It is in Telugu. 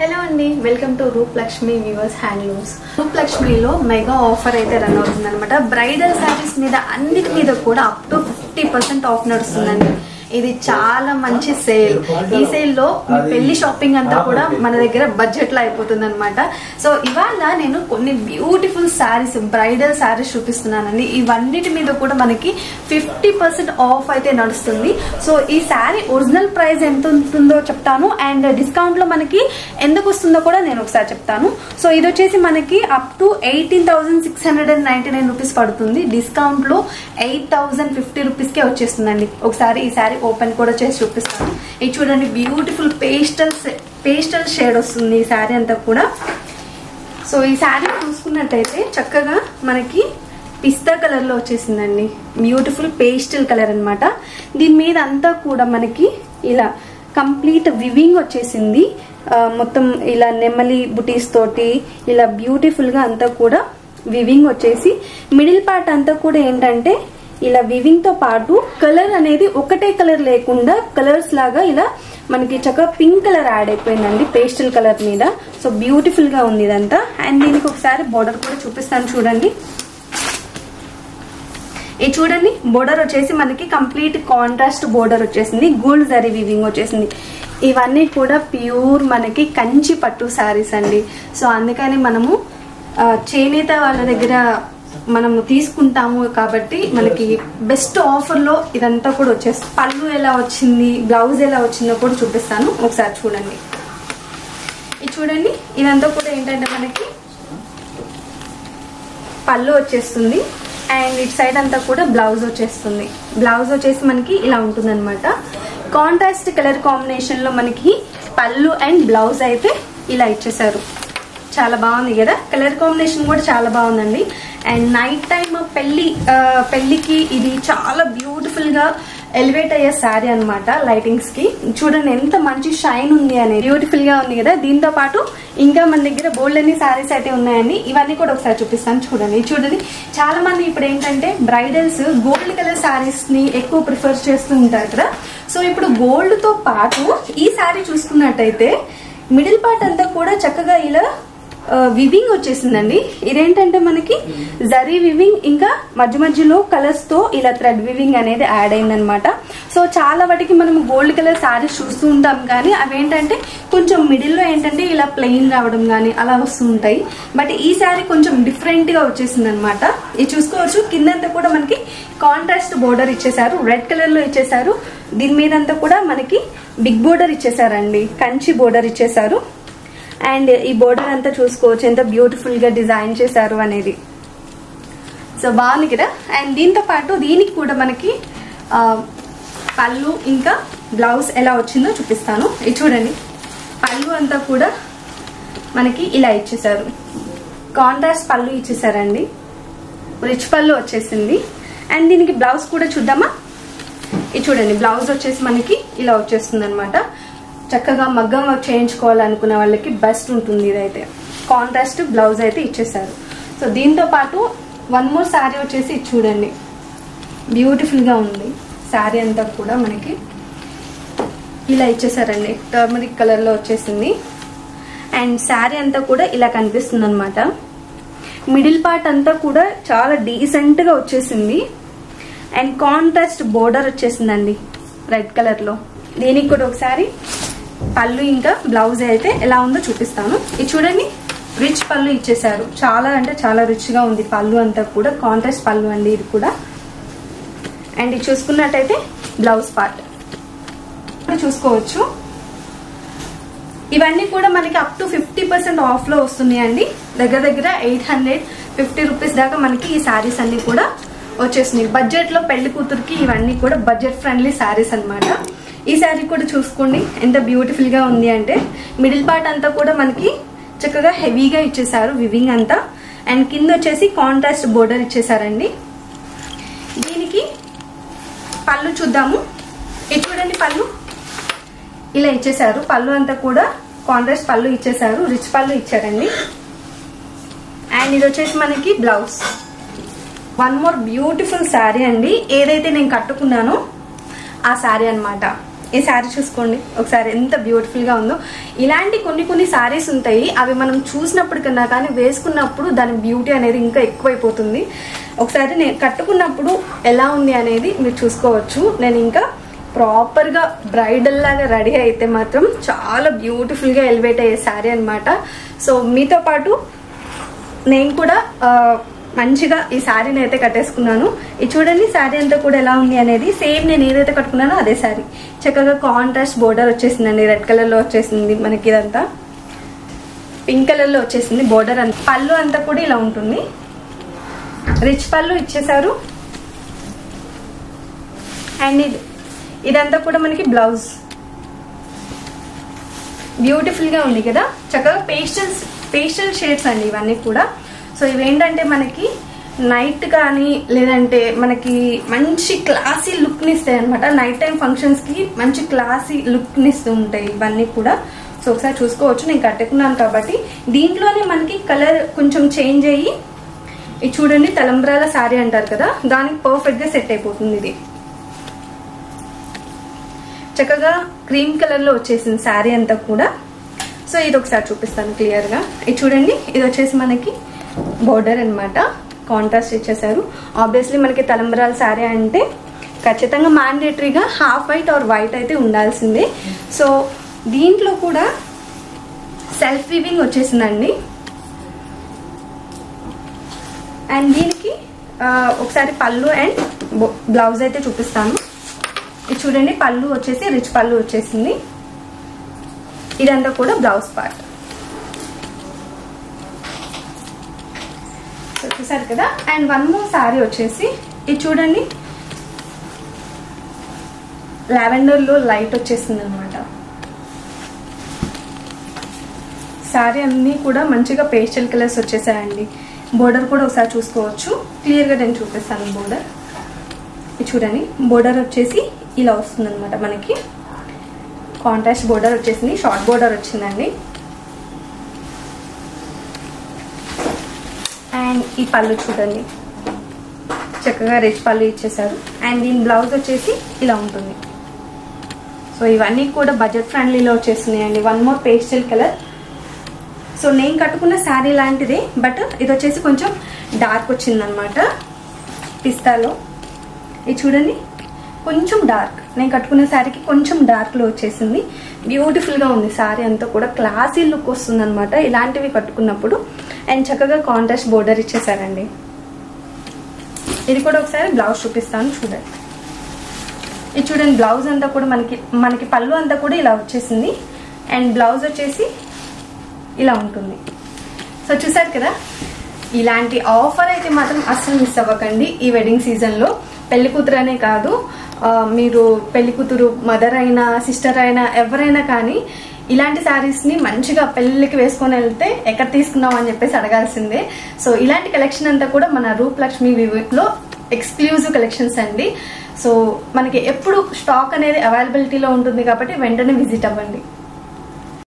హలో అండి, welcome to Ruplakshmi weavers handlooms. రూప్లక్ష్మిలో మెగా ఆఫర్ అయితే రన్ అవుతుంది అనమాట. బ్రైడల్ శారీస్ మీద అన్నిటి మీద కూడా అప్ టు 50% ఆఫ్ నడుస్తుందండి. ఇది చాలా మంచి సేల్. ఈ సేల్ లో పెళ్లి షాపింగ్ అంతా కూడా మన దగ్గర బడ్జెట్ లో అయిపోతుంది అనమాట. సో ఇవాళ నేను కొన్ని బ్యూటిఫుల్ శారీస్, బ్రైడల్ శారీస్ చూపిస్తున్నానండి. ఇవన్నిటి మీద కూడా మనకి 50% ఆఫ్ అయితే నడుస్తుంది. సో ఈ శారీ ఒరిజినల్ ప్రైస్ ఎంత ఉంటుందో చెప్తాను, అండ్ డిస్కౌంట్ లో మనకి ఎందుకు వస్తుందో కూడా నేను ఒకసారి చెప్తాను. సో ఇది వచ్చేసి మనకి అప్ టు 18,699 రూపీస్ పడుతుంది. డిస్కౌంట్ లో 8,050 రూపీస్ కే వచ్చేస్తుందండి. ఒకసారి ఈ శారీ ఓపెన్ కూడా చేసి చూపిస్తాను. ఇది చూడండి, బ్యూటిఫుల్ పేస్టల్ షేడ్ వస్తుంది ఈ శారీ అంతా కూడా. సో ఈ శారీ చూసుకున్నట్టయితే చక్కగా మనకి పిస్తా కలర్ లో వచ్చేసిందండి. బ్యూటిఫుల్ పేస్టల్ కలర్ అనమాట. దీని మీద అంతా కూడా మనకి ఇలా కంప్లీట్ వివింగ్ వచ్చేసింది. మొత్తం ఇలా నెమలి బుటీస్ తోటి ఇలా బ్యూటిఫుల్ గా అంతా కూడా వివింగ్ వచ్చేసి, మిడిల్ పార్ట్ అంతా కూడా ఏంటంటే ఇలా వివింగ్ తో పాటు కలర్ అనేది ఒకటే కలర్ లేకుండా కలర్స్ లాగా ఇలా మనకి చక్కగా పింక్ కలర్ యాడ్ అయిపోయిందండి పేస్టల్ కలర్ మీద. సో బ్యూటిఫుల్ గా ఉంది ఇదంతా. అండ్ దీనికి ఒకసారి బోర్డర్ కూడా చూపిస్తాను చూడండి. ఇది చూడండి, బోర్డర్ వచ్చేసి మనకి కంప్లీట్ కాంట్రాస్ట్ బోర్డర్ వచ్చేసింది. గోల్డ్ జరీ వివింగ్ వచ్చేసింది. ఇవన్నీ కూడా ప్యూర్ మనకి కంచి పట్టు శారీస్ అండి. సో అందుకని మనము చేనేత వాళ్ళ దగ్గర మనము తీసుకుంటాము కాబట్టి మనకి బెస్ట్ ఆఫర్ లో ఇదంతా కూడా వచ్చేస్తుంది. పళ్ళు ఎలా వచ్చింది, బ్లౌజ్ ఎలా వచ్చిందో కూడా చూపిస్తాను, ఒకసారి చూడండి. ఇది చూడండి, ఇదంతా కూడా ఏంటంటే మనకి పళ్ళు వచ్చేస్తుంది, అండ్ ఇటు సైడ్ అంతా కూడా బ్లౌజ్ వచ్చేస్తుంది. బ్లౌజ్ వచ్చేసి మనకి ఇలా ఉంటుంది అనమాట. కాంట్రాస్ట్ కలర్ కాంబినేషన్ లో మనకి పళ్ళు అండ్ బ్లౌజ్ అయితే ఇలా ఇచ్చేసారు. చాలా బాగుంది కదా, కలర్ కాంబినేషన్ కూడా చాలా బాగుందండి. అండ్ నైట్ టైమ్ పెళ్లికి ఇది చాలా బ్యూటిఫుల్ గా ఎలివేట్ అయ్యే శారీ అనమాట. లైటింగ్స్ కి చూడండి ఎంత మంచి షైన్ ఉంది అనేది, బ్యూటిఫుల్ గా ఉంది కదా. దీంతో పాటు ఇంకా మన దగ్గర బోల్డ్ అన్ని శారీస్ అయితే ఉన్నాయండి. ఇవన్నీ కూడా ఒకసారి చూపిస్తాను చూడండి. చూడండి, చాలా మంది ఇప్పుడు ఏంటంటే బ్రైడల్స్ గోల్డ్ కలర్ శారీస్ ని ఎక్కువ ప్రిఫర్ చేస్తూ ఉంటారు కదా. సో ఇప్పుడు గోల్డ్ తో పాటు ఈ శారీ చూసుకున్నట్టయితే మిడిల్ పార్ట్ అంతా కూడా చక్కగా ఇలా వివింగ్ వచ్చేసిందండి. ఇదేంటంటే మనకి జరీ వివింగ్, ఇంకా మధ్య మధ్యలో కలర్స్ తో ఇలా థ్రెడ్ వివింగ్ అనేది యాడ్ అయిందనమాట. సో చాలా వాటికి మనం గోల్డ్ కలర్ శారీస్ చూస్తూ ఉంటాం, కానీ అవేంటంటే కొంచెం మిడిల్ లో ఏంటంటే ఇలా ప్లెయిన్ రావడం కానీ అలా వస్తూ ఉంటాయి. బట్ ఈ శారీ కొంచెం డిఫరెంట్ గా వచ్చేసింది అనమాట. ఇది చూసుకోవచ్చు, కిందంతా కూడా మనకి కాంట్రాస్ట్ బోర్డర్ ఇచ్చేసారు, రెడ్ కలర్ లో ఇచ్చేసారు. దీని మీద అంతా కూడా మనకి బిగ్ బోర్డర్ ఇచ్చేసారండి, కంచి బోర్డర్ ఇచ్చేసారు. అండ్ ఈ బోర్డర్ అంతా చూసుకోవచ్చు ఎంత బ్యూటిఫుల్ గా డిజైన్ చేశారు అనేది. సో బాగుంది కదా. అండ్ దీంతో పాటు దీనికి కూడా మనకి పళ్ళు ఇంకా బ్లౌజ్ ఎలా వచ్చిందో చూపిస్తాను. ఇది చూడండి, పళ్ళు అంతా కూడా మనకి ఇలా ఇచ్చేసారు, కాంట్రాస్ట్ పళ్ళు ఇచ్చేసారండి, రిచ్ పళ్ళు వచ్చేసింది. అండ్ దీనికి బ్లౌజ్ కూడా చూద్దామా. ఇది చూడండి, బ్లౌజ్ వచ్చేసి మనకి ఇలా వచ్చేస్తుంది అనమాట. చక్కగా మగ్గం వర్క్ చేయించుకోవాలనుకునే వాళ్ళకి బెస్ట్ ఉంటుంది ఇదైతే. కాంట్రాస్ట్ బ్లౌజ్ అయితే ఇచ్చేసారు. సో దీంతో పాటు వన్ మోర్ శారీ వచ్చేసి ఇది చూడండి, బ్యూటిఫుల్ గా ఉంది శారీ అంతా కూడా మనకి ఇలా ఇచ్చేసారండి. టర్మరిక్ కలర్ లో వచ్చేసింది. అండ్ శారీ అంతా కూడా ఇలా కనిపిస్తుంది అనమాట. మిడిల్ పార్ట్ అంతా కూడా చాలా డీసెంట్ గా వచ్చేసింది. అండ్ కాంట్రాస్ట్ బోర్డర్ వచ్చేసిందండి రెడ్ కలర్ లో. దీనికి కూడా ఒకసారి పళ్ళు ఇంకా బ్లౌజ్ అయితే ఎలా ఉందో చూపిస్తాను. ఇది చూడండి, రిచ్ పళ్ళు ఇచ్చేసారు. చాలా అంటే చాలా రిచ్ గా ఉంది పళ్ళు అంతా కూడా. కాంట్రాస్ట్ పళ్ళు అండి ఇది కూడా. అండ్ ఇది చూసుకున్నట్టయితే బ్లౌజ్ పార్ట్ చూసుకోవచ్చు. ఇవన్నీ కూడా మనకి అప్ టు 50% ఆఫ్ లో వస్తున్నాయండి. దగ్గర దగ్గర 850 రూపీస్ దాకా మనకి ఈ శారీస్ అన్ని కూడా వచ్చేసినాయి. బడ్జెట్ లో పెళ్లి కూతురికి ఇవన్నీ కూడా బడ్జెట్ ఫ్రెండ్లీ శారీస్ అనమాట. ఈ శారీ కూడా చూసుకోండి ఎంత బ్యూటిఫుల్ గా ఉంది అంటే, మిడిల్ పార్ట్ అంతా కూడా మనకి చక్కగా హెవీగా ఇచ్చేసారు వివింగ్ అంతా. అండ్ కింద వచ్చేసి కాంట్రాస్ట్ బోర్డర్ ఇచ్చేసారండి. దీనికి పళ్ళు చూద్దాము. ఇది చూడండి, పళ్ళు ఇలా ఇచ్చేసారు. పళ్ళు అంతా కూడా కాంట్రాస్ట్ పళ్ళు ఇచ్చేసారు, రిచ్ పళ్ళు ఇచ్చారండి. అండ్ ఇది వచ్చేసి మనకి blouse. One more beautiful sari అండి. ఏదైతే నేను కట్టుకున్నానో ఆ శారీ అనమాట. ఈ శారీ చూసుకోండి ఒకసారి ఎంత బ్యూటిఫుల్గా ఉందో. ఇలాంటి కొన్ని శారీస్ ఉంటాయి, అవి మనం చూసినప్పుడు కన్నా కానీ వేసుకున్నప్పుడు దాని బ్యూటీ అనేది ఇంకా ఎక్కువైపోతుంది. ఒకసారి నేను కట్టుకున్నప్పుడు ఎలా ఉంది అనేది మీరు చూసుకోవచ్చు. నేను ఇంకా ప్రాపర్గా బ్రైడల్ లాగా రెడీ అయితే మాత్రం చాలా బ్యూటిఫుల్గా ఎలివేట్ అయ్యే శారీ అనమాట. సో మీతో పాటు నేను కూడా మంచిగా ఈ శారీని అయితే కట్టేసుకున్నాను. ఇది చూడండి శారీ అంతా కూడా ఎలా ఉంది అనేది. సేమ్ నేను ఏదైతే కట్టుకున్నానో అదే శారీ. చక్కగా కాంట్రాస్ట్ బోర్డర్ వచ్చేసిందండి, రెడ్ కలర్లో వచ్చేసింది మనకి. ఇదంతా పింక్ కలర్లో వచ్చేసింది బోర్డర్ అంతా. పళ్ళు అంతా కూడా ఇలా ఉంటుంది, రిచ్ పళ్ళు ఇచ్చేసారు. అండ్ ఇదంతా కూడా మనకి బ్లౌజ్. బ్యూటిఫుల్గా ఉంది కదా, చక్కగా పేస్టల్ షేడ్స్ అండి ఇవన్నీ కూడా. సో ఇవేంటంటే మనకి నైట్ కానీ లేదంటే మనకి మంచి క్లాసీ లుక్ని ఇస్తాయి అనమాట. నైట్ టైం ఫంక్షన్స్కి మంచి క్లాసీ లుక్ని ఇస్తూ ఉంటాయి ఇవన్నీ కూడా. సో ఒకసారి చూసుకోవచ్చు, నేను కట్టుకున్నాను కాబట్టి. దీంట్లోనే మనకి కలర్ కొంచెం చేంజ్ అయ్యి ఇది చూడండి తలంబ్రాల శారీ అంటారు కదా, దానికి పర్ఫెక్ట్గా సెట్ అయిపోతుంది. ఇది చక్కగా క్రీమ్ కలర్లో వచ్చేసింది శారీ అంతా కూడా. సో ఇది ఒకసారి చూపిస్తాను క్లియర్గా. ఇది చూడండి, ఇది వచ్చేసి మనకి బోర్డర్ అనమాట, కాంట్రాస్ట్ ఇచ్చేసారు. ఆబ్వియస్లీ మనకి తలంబ్రాల శారీ అంటే ఖచ్చితంగా మ్యాండేటరీగా హాఫ్ వైట్ ఆర్ వైట్ అయితే ఉండాల్సిందే. సో దీంట్లో కూడా సెల్ఫ్ వీవింగ్ వచ్చేసిందండి. అండ్ దీనికి ఒకసారి పళ్ళు అండ్ బ్లౌజ్ అయితే చూపిస్తాను. ఇది చూడండి పళ్ళు వచ్చేసి రిచ్ పళ్ళు వచ్చేసింది. ఇదంతా కూడా బ్లౌజ్ పార్ట్. చూసారు కదా. అండ్ వన్ మోర్ శారీ వచ్చేసి ఇది చూడండి, లావెండర్లో లైట్ వచ్చేసింది అనమాట. శారీ అన్నీ కూడా మంచిగా పేస్టల్ కలర్స్ వచ్చేసాయండి. బోర్డర్ కూడా ఒకసారి చూసుకోవచ్చు, క్లియర్గా నేను చూపిస్తాను బోర్డర్. ఇది చూడండి బోర్డర్ వచ్చేసి ఇలా వస్తుంది అనమాట మనకి. కాంట్రాస్ట్ బోర్డర్ వచ్చేసింది, షార్ట్ బోర్డర్ వచ్చిందండి. అండ్ ఈ పళ్ళు చూడండి చక్కగా రిచ్ పళ్ళు ఇచ్చేసారు. అండ్ దీని బ్లౌజ్ వచ్చేసి ఇలా ఉంటుంది. సో ఇవన్నీ కూడా బడ్జెట్ ఫ్రెండ్లీలో వచ్చేస్తున్నాయండి. One more pastel colour. So నేను కట్టుకున్న శారీ లాంటిదే, బట్ ఇది వచ్చేసి కొంచెం డార్క్ వచ్చిందనమాట, పిస్తాలో. ఇది చూడండి కొంచెం డార్క్, నేను కట్టుకున్న శారీకి కొంచెం డార్క్లో వచ్చేసింది. బ్యూటిఫుల్గా ఉంది శారీ అంతా కూడా, క్లాసీ లుక్ వస్తుంది అనమాట ఇలాంటివి కట్టుకున్నప్పుడు. అండ్ చక్కగా కాంట్రాస్ట్ బోర్డర్ ఇచ్చేసారండి. ఇది కూడా ఒకసారి బ్లౌజ్ చూపిస్తాను చూడండి. ఇది చూడండి బ్లౌజ్ అంతా కూడా మనకి పళ్ళు అంతా కూడా ఇలా వచ్చేసింది. అండ్ బ్లౌజ్ వచ్చేసి ఇలా ఉంటుంది. సో చూసారు కదా, ఇలాంటి ఆఫర్ అయితే మాత్రం అస్సలు మిస్ అవ్వకండి ఈ వెడ్డింగ్ సీజన్లో. పెళ్లి కూతురు అనే కాదు, మీరు పెళ్లి కూతురు మదర్ అయినా సిస్టర్ అయినా ఎవరైనా కానీ ఇలాంటి శారీస్ని మంచిగా పెళ్ళికి వేసుకొని వెళ్తే ఎక్కడ తీసుకున్నావు అని చెప్పేసి అడగాల్సిందే. సో ఇలాంటి కలెక్షన్ అంతా కూడా మన రూపలక్ష్మి వివిలో ఎక్స్క్లూజివ్ కలెక్షన్స్ అండి. సో మనకి ఎప్పుడు స్టాక్ అనేది అవైలబిలిటీలో ఉంటుంది కాబట్టి వెంటనే విజిట్ అవ్వండి.